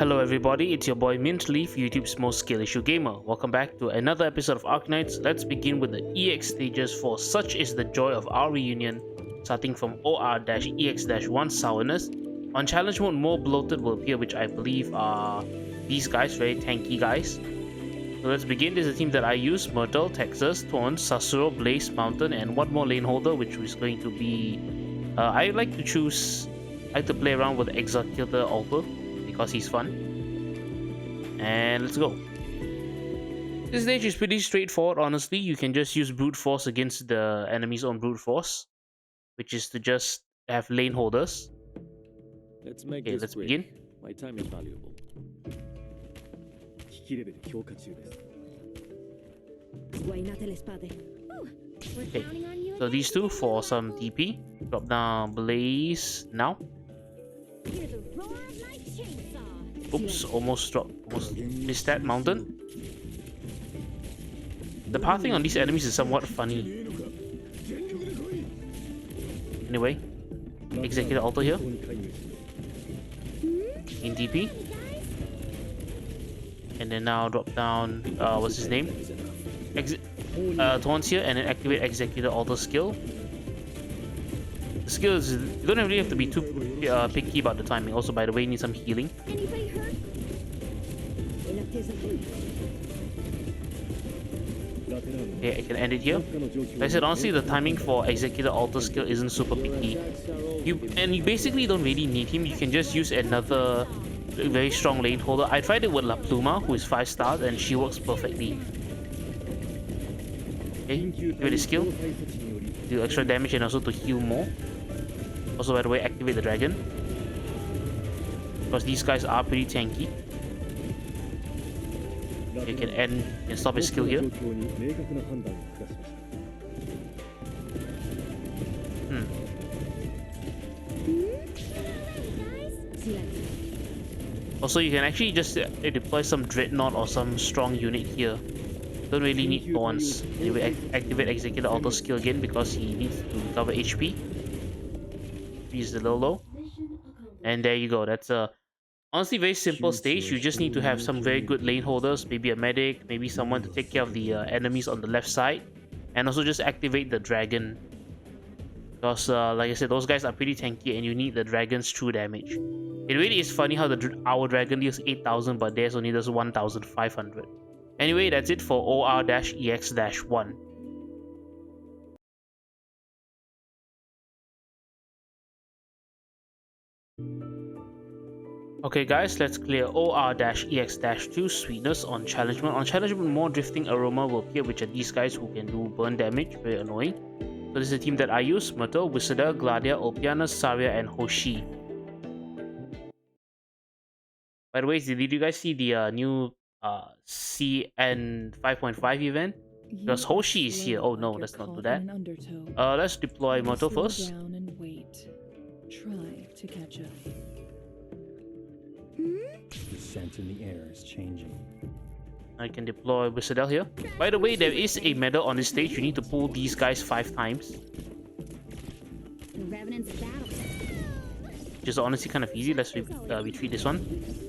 Hello everybody, it's your boy Mintleaf, YouTube's most skill issue gamer. Welcome back to another episode of Arknights. Let's begin with the EX stages for Such is the Joy of Our Reunion, starting from OR-EX-1 sourness. On challenge mode, more bloated will appear, which I believe are these guys, very tanky guys. So let's begin. This is a team that I use: Myrtle, Texas, Thorn, Sasuro, Blaze, Mountain, and one more lane holder, which is going to be... I like to play around with Executor Alter because he's fun. And let's go. This stage is pretty straightforward, honestly. You can just use brute force against the enemy's own brute force, which is to just have lane holders. Let's begin. My time is valuable. Okay, so these two for some TP. Drop down Blaze now. Oops, almost missed that. Mountain. The pathing on these enemies is somewhat funny. Anyway, Executor Alter here. In TP. And then now drop down, what's his name? Thorns here, and then activate Executor Alter skill. The skill is, you don't really have to be too picky about the timing. Also, by the way, you need some healing. Okay, I can end it here. Like I said, honestly, the timing for Executor Alter skill isn't super picky. You basically don't really need him. You can just use another very strong lane holder. I tried it with La Pluma, who is 5 stars, and she works perfectly. Okay, give it a skill. Do extra damage and also to heal more. Also, by the way, activate the dragon, because these guys are pretty tanky. You can stop his skill here. Also, you can actually just deploy some Dreadnought or some strong unit here. Don't really need Thorns. Anyway, activate Executor Alter skill again because he needs to recover HP. Use the low. And there you go. That's a honestly very simple stage. You just need to have some very good lane holders, maybe a medic, maybe someone to take care of the enemies on the left side, and also just activate the dragon. Because like I said, those guys are pretty tanky and you need the dragon's true damage. It really is funny how our dragon deals 8,000 but theirs only does 1,500. Anyway, that's it for OR-EX-1. Okay guys, let's clear OR-EX-2 Sweetness on challenge mode. On challenge mode, more drifting aroma will appear, which are these guys who can do burn damage, very annoying. So this is the team that I use: Myrtle, Wizarder, Gladia, Olpiana, Saria, and Hoshi. By the way, did you guys see the new CN 5.5 event? Because Hoshi is here. Oh no, let's not do that. Let's deploy Myrtle first. Try to catch up. The scent in the air is changing. I can deploy Wizardel here. By the way, there is a medal on this stage. You need to pull these guys 5 times. Which is honestly kind of easy. Let's retreat this one,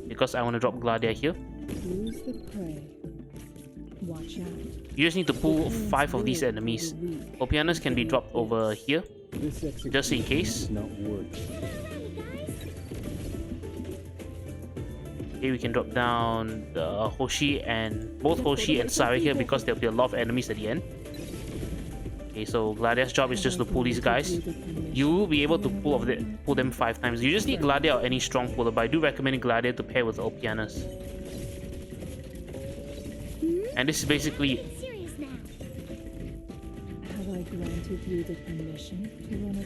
because I want to drop Gladia here. Lose the prey. Watch out. You just need to pull 5 of these enemies. Olpianas can be dropped over here, just in case. Okay, we can drop down the Hoshi and both Hoshi and Sari here because there'll be a lot of enemies at the end. Okay, so Gladia's job is just to pull these guys. You will be able to pull them 5 times. You just need Gladia or any strong puller, but I do recommend Gladia to pair with Olpianas. And this is basically it.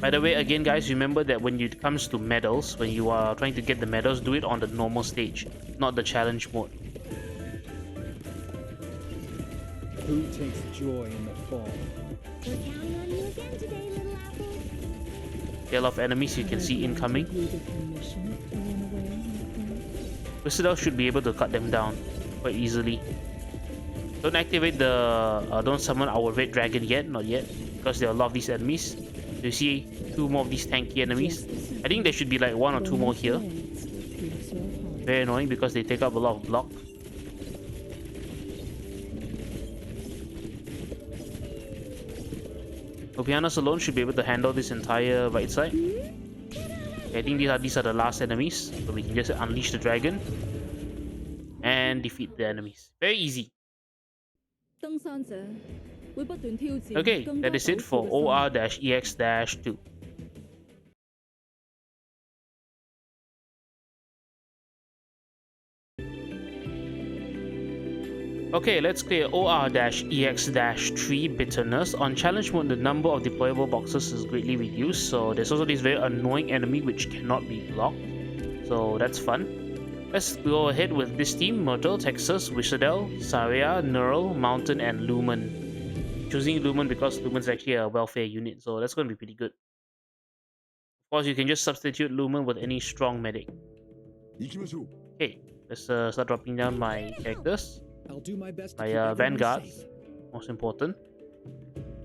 By the way, again guys, remember that when it comes to medals, when you are trying to get the medals, do it on the normal stage, not the challenge mode. Who takes joy in the fall? We're counting on you again today, little apple. There are a lot of enemies you can see incoming. Wizardel should be able to cut them down quite easily. Don't activate the... don't summon our red dragon yet, not yet, because there are a lot of these enemies. You see 2 more of these tanky enemies. I think there should be like 1 or 2 more here. Very annoying because they take up a lot of block. Opianos alone should be able to handle this entire right side. Okay, I think these are the last enemies, so we can just unleash the dragon and defeat the enemies. Very easy. Okay, that is it for OR-EX-2. Okay, let's clear OR-EX-3 Bitterness. On challenge mode, the number of deployable boxes is greatly reduced, so there's also this very annoying enemy which cannot be blocked. So that's fun. Let's go ahead with this team: Myrtle, Texas, Wishadel, Saria, Neural, Mountain, and Lumen. Choosing Lumen because Lumen's actually a welfare unit, so that's going to be pretty good. Of course, you can just substitute Lumen with any strong medic. Okay, let's start dropping down my characters. I'll do my best. My vanguards, most important. I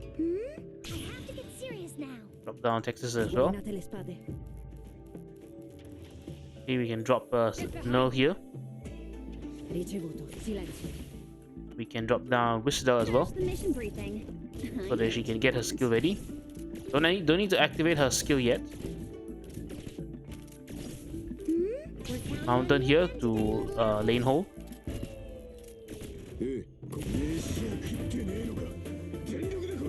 have to get serious now. Drop down Texas as well. Okay, we can drop Null here. We can drop down Whistle as well, The mission briefing. so that she can get her skill ready. Don't need to activate her skill yet. Mountain here to lane hold.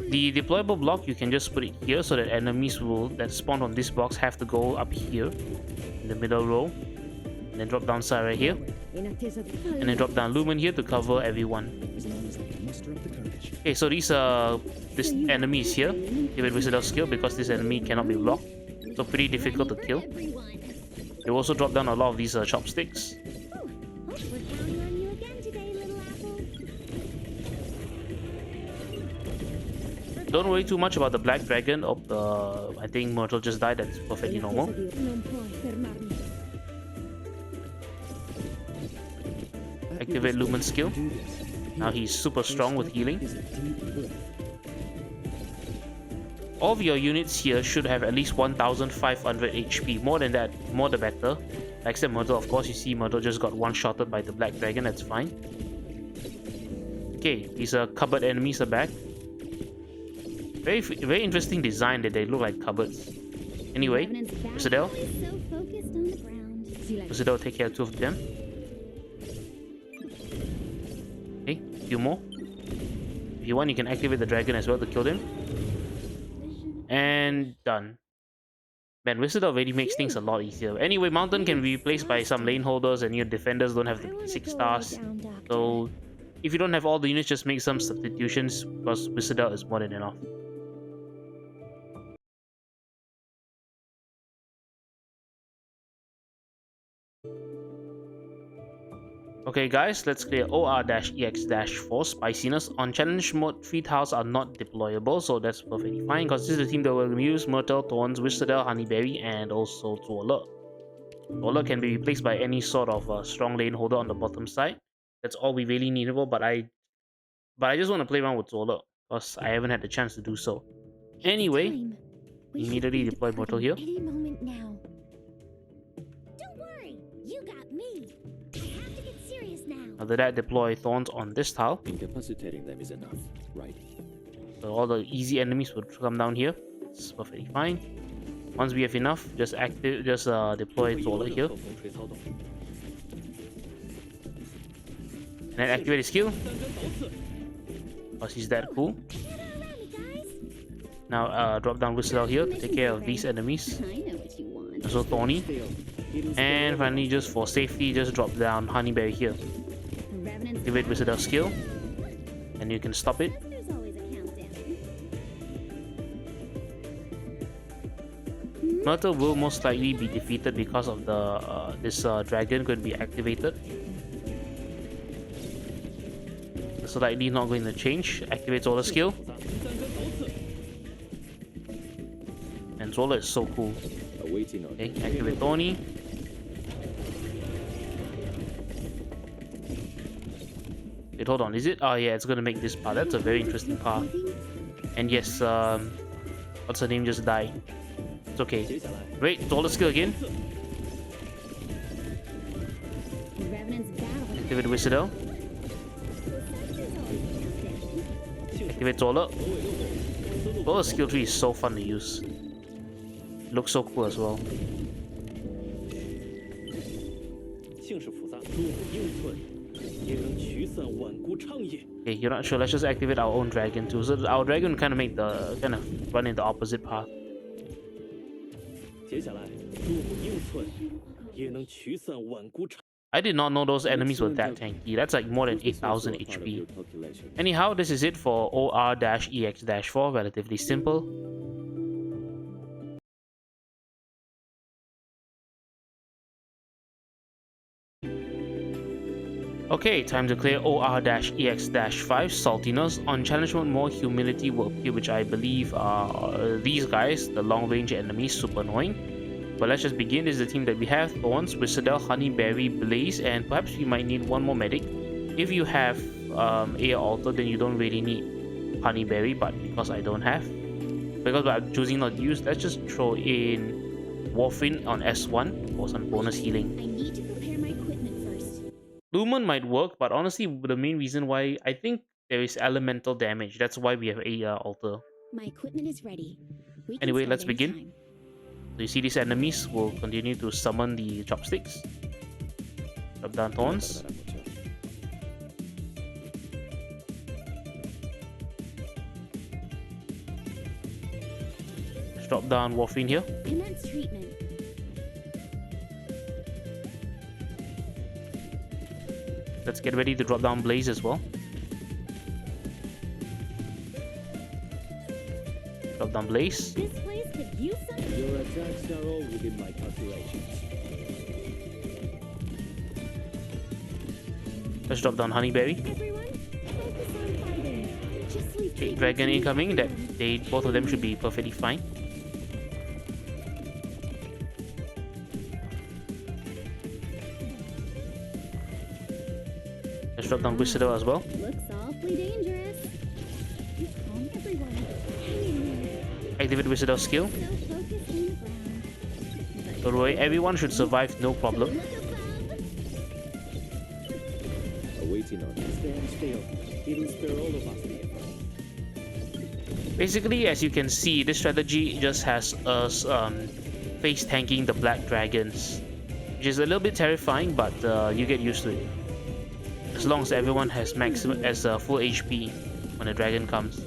The deployable block, you can just put it here so that enemies that spawn on this box have to go up here in the middle row, and then drop down Sarah here, and then drop down Lumen here to cover everyone. Okay, so this enemy is here. Give it Wizard skill because this enemy cannot be blocked, so pretty difficult to kill. They also drop down a lot of these chopsticks. We're counting on you again today, little apple. Don't worry too much about the Black Dragon. I think Myrtle just died. That's perfectly normal. Activate Lumen's skill. Now he's super strong with healing. All of your units here should have at least 1500 HP. More than that, more the better. Except Myrtle, of course. You see Myrtle just got one-shotted by the Black Dragon. That's fine. Okay, these cupboard enemies are back. Very interesting design that they look like cupboards. Anyway, Whistle. Whistle, take care of 2 of them. Okay, a few more. If you want, you can activate the dragon as well to kill them. And done. Man, Wizard already makes things a lot easier. Anyway, Mountain can be replaced by some lane holders, and your defenders don't have to be 6 stars. So, if you don't have all the units, just make some substitutions because Wizard is more than enough. Okay guys, let's clear OR-EX-4 Spiciness. On challenge mode, 3 tiles are not deployable, so that's perfectly fine because this is the team that will use Myrtle, Thorns, Wistadel, Honeyberry, and also Zuola. Zuola can be replaced by any sort of strong lane holder on the bottom side. That's all we really need for, but I just want to play around with Zuola because I haven't had the chance to do so. Anyway, immediately deploy Myrtle here. Any moment now. Don't worry, you got me. I have to get serious now. After that, deploy Thorns on this tile. Incapacitating them is enough, right? So all the easy enemies will come down here. It's perfectly fine. Once we have enough, just deploy Zola here. And then activate his skill. Because he's that cool. Now drop down Whistle here to take care of these enemies. I know what you want. Also Thorny. And finally, just for safety, just drop down Honeyberry here. Activate Whistle skill. And you can stop it. There's always a countdown. Myrtle will most likely be defeated because of the this dragon going to be activated. It's likely not going to change. Activate Zola skill. And Zola is so cool. Okay, activate Thorny. Wait, hold on, is it? Oh yeah, it's gonna make this part. That's a very interesting part. And yes, what's her name just died. It's okay. Wait, Zola skill again. Activate Wizardel. Activate Zola. Zola's skill tree is so fun to use. Looks so cool as well. 姓氏复杂，入不应寸，也能驱散顽固畅也。 Okay, you're not sure. Let's just activate our own dragon too. So our dragon kind of run in the opposite path. 接下来，入不应寸，也能驱散顽固畅。 I did not know those enemies were that tanky. That's like more than 8,000 HP. Anyhow, this is it for OR-EX-4. Relatively simple. Okay, time to clear OR-EX-5. Saltiness. On challenge mode, more humility will appear, which I believe are these guys, the long range enemies, super annoying. But let's just begin. This is the team that we have: Thorns, Wizardel, Honeyberry, Blaze, and perhaps we might need one more medic. If you have Air Altar, then you don't really need Honeyberry, but because I don't have, because I'm choosing not to use, let's just throw in Warfin on S1 for some bonus healing. I need to prepare my equipment first. Lumen might work, but honestly, the main reason why I think there is elemental damage. That's why we have Air Altar. My equipment is ready. We can Anyway, start let's begin. anytime. So you see these enemies will continue to summon the chopsticks. Drop down Thorns. Let's drop down Warfin here. Commence treatment. Let's get ready to drop down Blaze as well. Drop down Blaze. This place could use some. Your attacks are all within my calculations. Let's drop down Honeyberry. Everyone, focus on fighting. Just leave Okay, treatment Dragon to me. incoming. Both of them should be perfectly fine. Let's drop down Wizardel as well. Looks awfully dangerous. Calm everyone. Hang in there. Activate Wizardel skill. So focus on the ground. Don't worry, everyone should survive, no problem. Look above. Awaiting on stand still. It'll spare all of us the effort. Basically, as you can see, this strategy just has us face tanking the black dragons, which is a little bit terrifying, but you get used to it. As long as everyone has full HP when the dragon comes.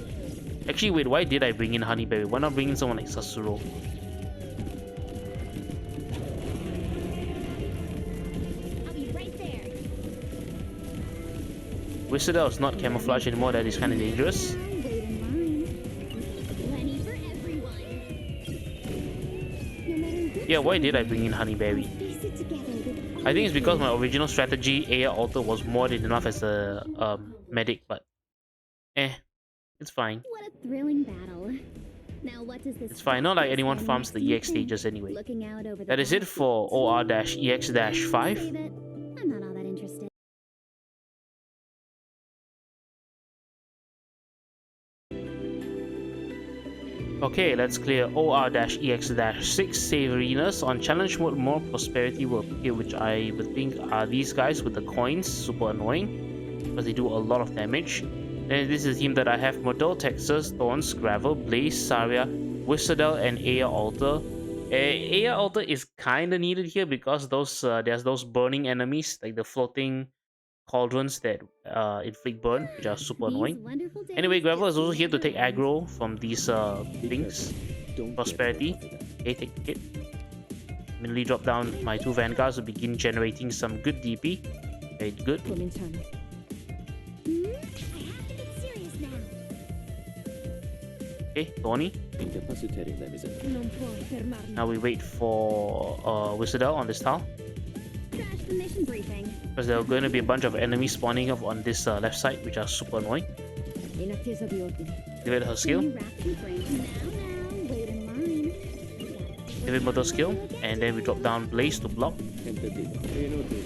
Actually, wait, why did I bring in Honeyberry? Why not bring in someone like Sasuro? I'll be right there. Wizardel is not camouflage anymore, that is kind of dangerous. Wait in line. Plenty for everyone. No matter which Yeah, why did I bring in Honeyberry? piece it together with I think it's because my original strategy, Air Altar, was more than enough as a medic, but it's fine. What a thrilling battle. Now what does this It's fine, not like anyone stand farms the next to EX you think? stages anyway. Looking out over the That is it for OR-EX-5. Save it. I'm not all that interested. Okay, let's clear OR-EX-6 Savoriness. On challenge mode, more prosperity will appear, which I would think are these guys with the coins. Super annoying because they do a lot of damage. And this is the team that I have: Myrtle, Texas, Thorns, Gravel, Blaze, Saria, Wizardel, and Air Altar. Air Altar is kind of needed here because there's those burning enemies, like the floating cauldrons that inflict burn, which are super These annoying. wonderful days Anyway, Gravel is just also here to never take end. aggro from these things. Don't get Prosperity. caught up in that. Okay, take the hit. Immediately drop down my 2 Vanguards to begin generating some good DP. Very good. Momentum. I have to get serious now. Okay, Thorny. Incapacitating them is enough. Non puoi fermarmi. Now we wait for Wizardel on this tile. Crash the mission briefing. Because there are going to be a bunch of enemies spawning up on this left side, which are super annoying. In attesa di ordini. Give it her skill. Can you wrap your brains? Now, wait in line. Give it Myrtle skill. And then we drop down Blaze to block. Entendido. Inútil.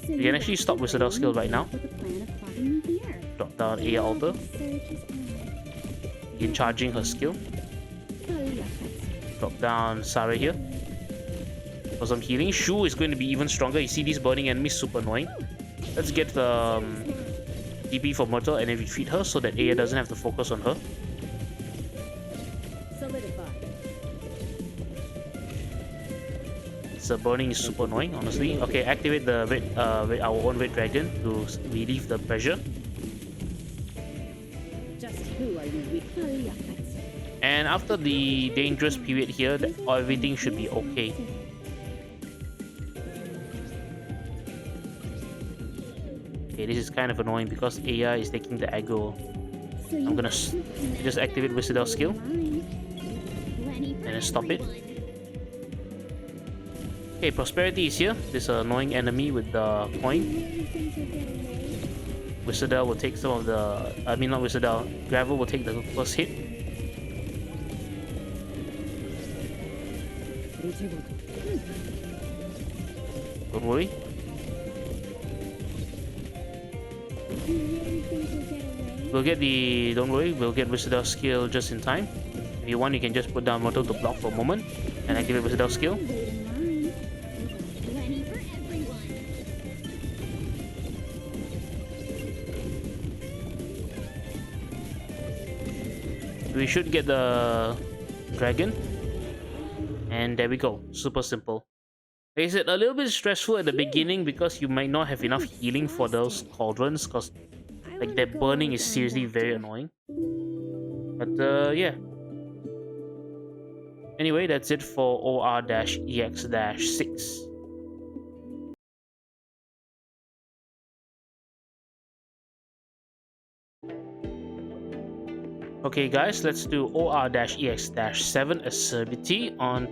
So We can actually stop Wizardel skill right now. with the plan of clogging the air. Drop down Air Altar. Search is on. Begin charging her skill. Falli a pezzi. Drop down Sara here. for some healing. Shu is going to be even stronger. You see these burning enemies, super annoying. Let's get the DP for Myrtle and then retreat her so that Aya doesn't have to focus on her. The burning is super annoying, honestly. Okay, activate the our own red dragon to relieve the pressure. And after the dangerous period here, everything should be okay. Okay, this is kind of annoying because Aya is taking the aggro. I'm gonna just activate Wizard's skill and then stop it. Okay, Prosperity is here. This annoying enemy with the coin. Wizardel will take some of the... I mean, not Wizardel. Gravel will take the first hit. Don't worry. We'll get the... Don't worry, we'll get Wizardel's skill just in time. If you want, you can just put down Myrtle to block for a moment and activate Wizardel's skill. We should get the dragon, and there we go. Super simple. Is it a little bit stressful at the beginning because you might not have enough healing for those cauldrons, because like that burning is seriously very annoying. But yeah. Anyway, that's it for OR-EX-6. Okay guys, let's do OR-EX-7 Acidity. On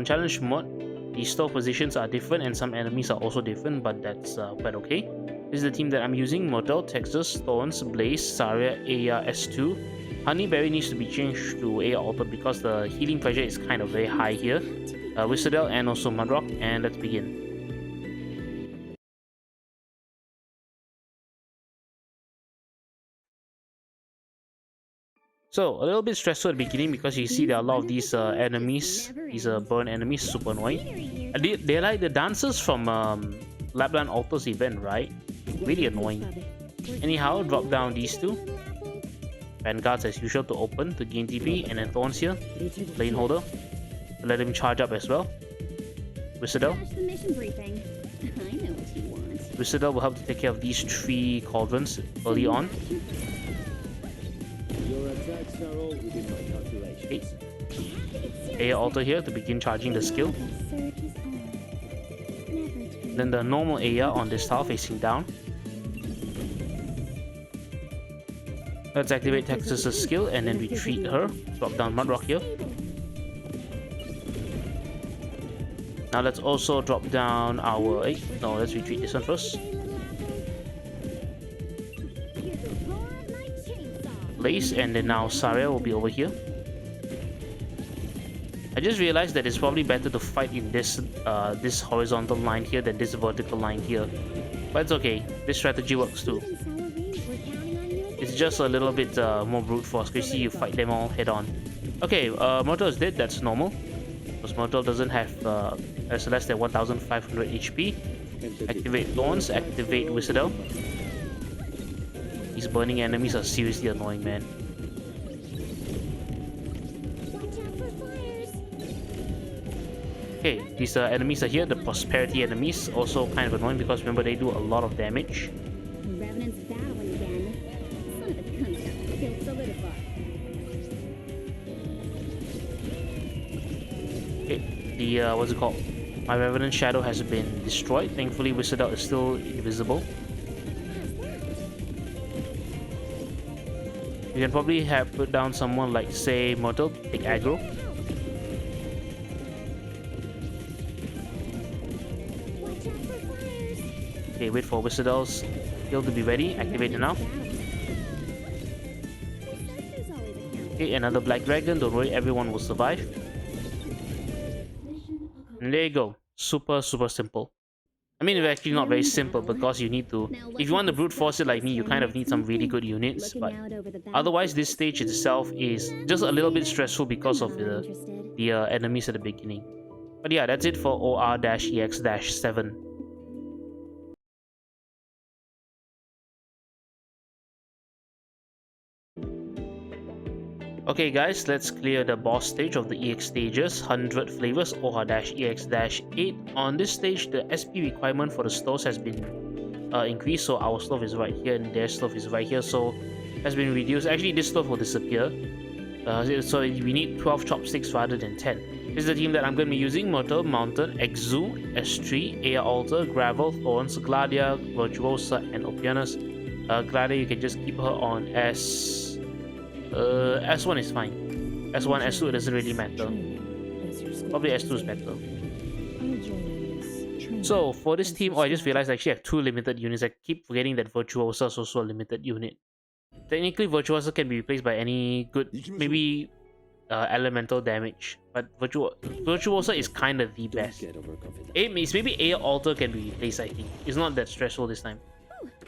challenge mode, the store positions are different and some enemies are also different, but that's quite okay. This is the team that I'm using: Myrtle, Texas, Thorns, Blaze, Saria, Aya, S2. Honeyberry needs to be changed to Aya Alter because the healing pressure is kind of very high here. Wizardel and also Mudrock, and let's begin. So, a little bit stressful at the beginning because you see there are a lot of these enemies, these burn enemies, super annoying. They're like the dancers from Lapland Altars event, right? Really annoying. Anyhow, drop down these two. Vanguards as usual to open to gain TP, and then Thorns here, Lane Holder. Let him charge up as well. Wizardel. Wizardel will help to take care of these 3 cauldrons early on. Okay. Aya Alter here to begin charging the skill. Then the normal Aya on this tile facing down. Let's activate Texas's skill and then retreat her. Drop down Mudrock here. Now let's also drop down our... No, let's retreat this one first. Blaze, and then now Saria will be over here. I just realized that it's probably better to fight in this this horizontal line here than this vertical line here. But it's okay. This strategy works too. It's just a little bit more brute force because you fight them all head on. Okay, Myrtle is dead. That's normal. Because Myrtle doesn't have has less than 1,500 HP. Activate Thorns. Activate Wizardel. These burning enemies are seriously annoying, man. Okay, these enemies are here. The Prosperity enemies also kind of annoying because remember they do a lot of damage. Revenant's battling again. Son of a construct still solidified. Okay, the what's it called? My Revenant Shadow has been destroyed. Thankfully, Wizardel is still invisible. You can probably have put down someone like, say, Myrtle to take aggro. Okay, wait for Wizardel's skill to be ready. Activate it now. Okay, another Black Dragon. Don't worry, everyone will survive. And there you go. Super simple. I mean, it's actually not very simple because you need to... If you want to brute force it like me, you kind of need some really good units. But otherwise, this stage itself is just a little bit stressful because of the enemies at the beginning. But yeah, that's it for OR-EX-7. Okay guys, let's clear the boss stage of the EX stages, 100 flavors OR-EX-8. On this stage, the SP requirement for the stores has been increased, so our stove is right here and their stove is right here, so has been reduced. Actually, this stove will disappear, so we need 12 chopsticks rather than 10. This is the team that I'm going to be using: Myrtle, Mountain, Exu, S3, Air Altar, Gravel, Thorns, Gladia, Virtuosa, and Opianus. Gladia, you can just keep her on S1 is fine. S1, S2, it doesn't really matter. Probably S2 is better. So for this team, I just realized I actually have 2 limited units. I keep forgetting that Virtuosa is also a limited unit. Technically, Virtuosa can be replaced by any good, maybe elemental damage, but Virtuosa is kind of the best. Maybe Air Altar can be replaced, I think. It's not that stressful this time.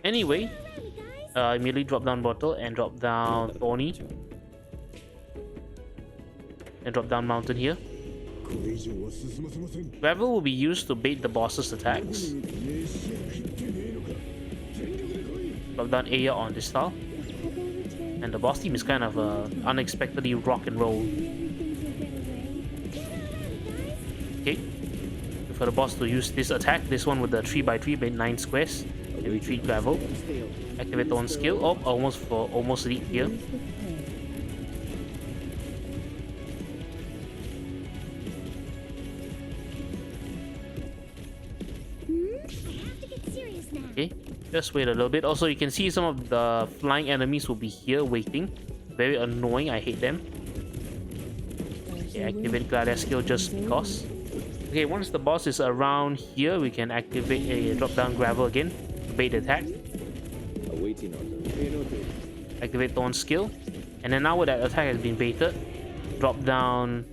Anyway, immediately drop down Bottle and drop down Thorny. And drop down Mountain here. Gravel will be used to bait the boss's attacks. Drop down Aya on this tile. And the boss team is kind of unexpectedly rock and roll. Okay. For the boss to use this attack, this one with the 3x3 by 9 squares. And retreat Gravel. Activate the one skill. Oh, almost leap here. Okay, just wait a little bit. Also, you can see some of the flying enemies will be here waiting. Very annoying, I hate them. Okay, activate Gladiator skill just because. Okay, once the boss is around here, we can activate a drop down Gravel again to bait the attack. Activate Thorn skill. And then now that attack has been baited, drop down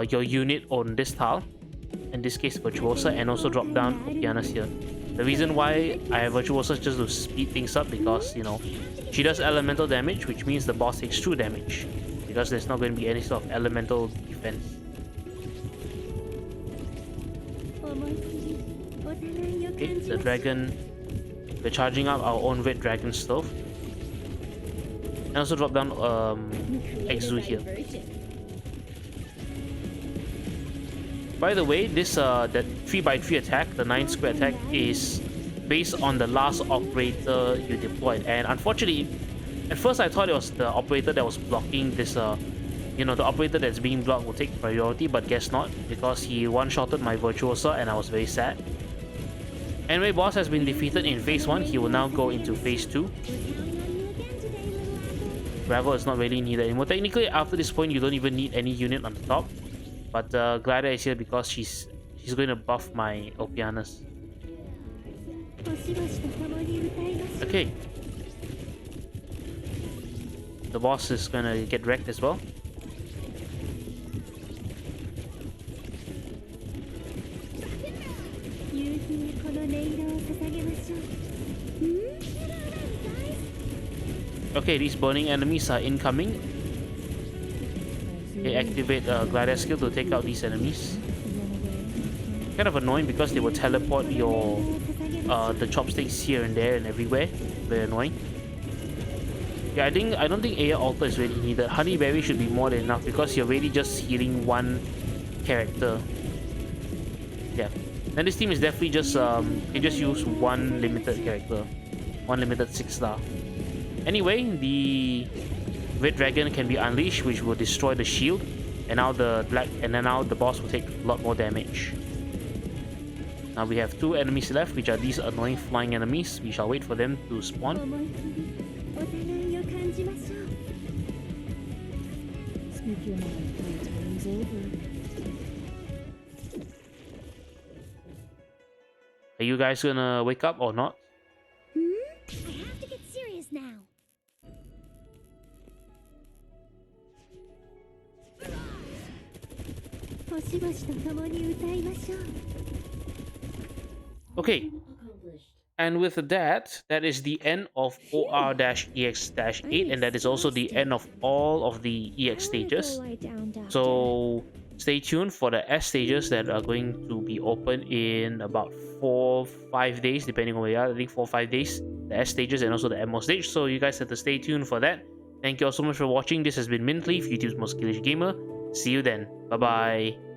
your unit on this tile. In this case, Virtuosa, and also drop down Opianus here. The reason why I have Virtuosa is just to speed things up because, you know, she does elemental damage, which means the boss takes true damage. Because there's not going to be any sort of elemental defense. Okay, the dragon. We're charging up our own red dragon stove. And also drop down Exu here. By the way, this that 3x3 attack, the 9 square attack, is based on the last operator you deployed. And unfortunately, at first I thought it was the operator that was blocking this, you know, the operator that's being blocked will take priority, but guess not, because he one-shotted my Virtuosa and I was very sad. Anyway, boss has been defeated in phase 1, he will now go into phase 2. Gravel is not really needed anymore. Technically, after this point, you don't even need any unit on the top. But Glida is here because she's going to buff my Opianus. Okay. The boss is going to get wrecked as well. Okay, these burning enemies are incoming. Okay, activate Gladiator skill to take out these enemies. Kind of annoying because they will teleport your the chopsticks here and there and everywhere. Very annoying. Yeah, I don't think Air Altar is really needed. Honeyberry should be more than enough because you're really just healing one character. Yeah. And this team is definitely just you just use one limited character. One limited 6-star. Anyway, the Red Dragon can be unleashed, which will destroy the shield, and now the boss will take a lot more damage. Now we have 2 enemies left, which are these annoying flying enemies. We shall wait for them to spawn. Speak your mind, my time is over. Are you guys gonna wake up or not? I have to get serious now. Okay. And with that, that is the end of OR-EX-8, and that is also the end of all of the EX stages. So stay tuned for the S stages that are going to be open in about 4-5 days, depending on where you are. I think 4-5 days, the S stages and also the MO stage. So you guys have to stay tuned for that. Thank you all so much for watching. This has been Mintleaf, YouTube's most skillish gamer. See you then. Bye bye.